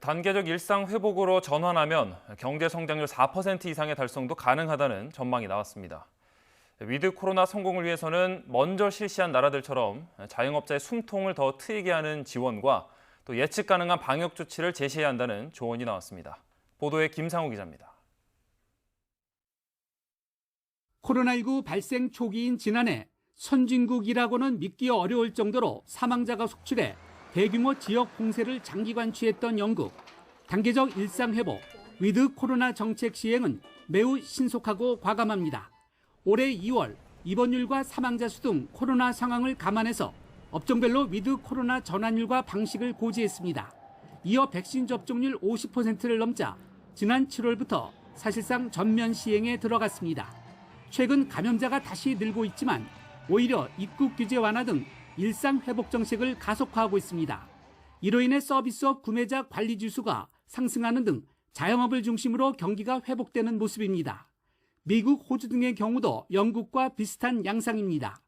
단계적 일상 회복으로 전환하면 경제 성장률 4% 이상의 달성도 가능하다는 전망이 나왔습니다. 위드 코로나 성공을 위해서는 먼저 실시한 나라들처럼 자영업자의 숨통을 더 트이게 하는 지원과 또 예측 가능한 방역 조치를 제시해야 한다는 조언이 나왔습니다. 보도에 김상우 기자입니다. 코로나19 발생 초기인 지난해 선진국이라고는 믿기 어려울 정도로 사망자가 속출해 대규모 지역 봉쇄를 장기간 취했던 영국. 단계적 일상회복, 위드 코로나 정책 시행은 매우 신속하고 과감합니다. 올해 2월 입원율과 사망자 수 등 코로나 상황을 감안해서 업종별로 위드 코로나 전환율과 방식을 고지했습니다. 이어 백신 접종률 50%를 넘자 지난 7월부터 사실상 전면 시행에 들어갔습니다. 최근 감염자가 다시 늘고 있지만 오히려 입국 규제 완화 등 일상 회복 정책을 가속화하고 있습니다. 이로 인해 서비스업 구매자 관리 지수가 상승하는 등 자영업을 중심으로 경기가 회복되는 모습입니다. 미국, 호주 등의 경우도 영국과 비슷한 양상입니다.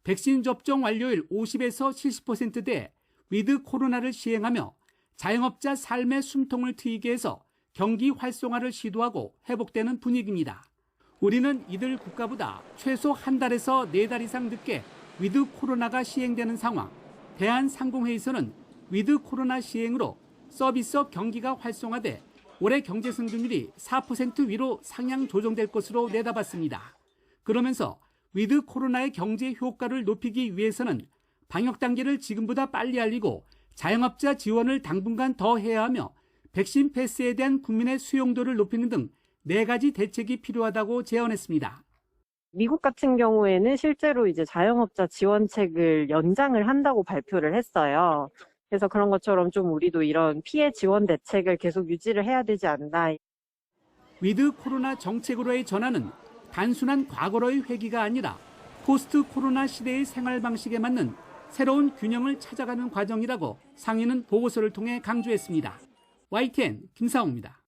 백신 접종 완료율 50에서 70%대 위드 코로나를 시행하며 자영업자 삶의 숨통을 트이게 해서 경기 활성화를 시도하고 회복되는 분위기입니다. 우리는 이들 국가보다 최소 한 달에서 4달 이상 늦게 위드 코로나가 시행되는 상황. 대한상공회의소는 위드 코로나 시행으로 서비스업 경기가 활성화돼 올해 경제 성장률이 4% 위로 상향 조정될 것으로 내다봤습니다. 그러면서 위드 코로나의 경제 효과를 높이기 위해서는 방역 단계를 지금보다 빨리 알리고 자영업자 지원을 당분간 더 해야 하며 백신 패스에 대한 국민의 수용도를 높이는 등 4가지 대책이 필요하다고 제언했습니다. 미국 같은 경우에는 실제로 이제 자영업자 지원책을 연장을 한다고 발표를 했어요. 그래서 그런 것처럼 좀 우리도 이런 피해 지원 대책을 계속 유지를 해야 되지 않나. 위드 코로나 정책으로의 전환은 단순한 과거로의 회귀가 아니라 포스트 코로나 시대의 생활 방식에 맞는 새로운 균형을 찾아가는 과정이라고 상의는 보고서를 통해 강조했습니다. YTN 김상우입니다.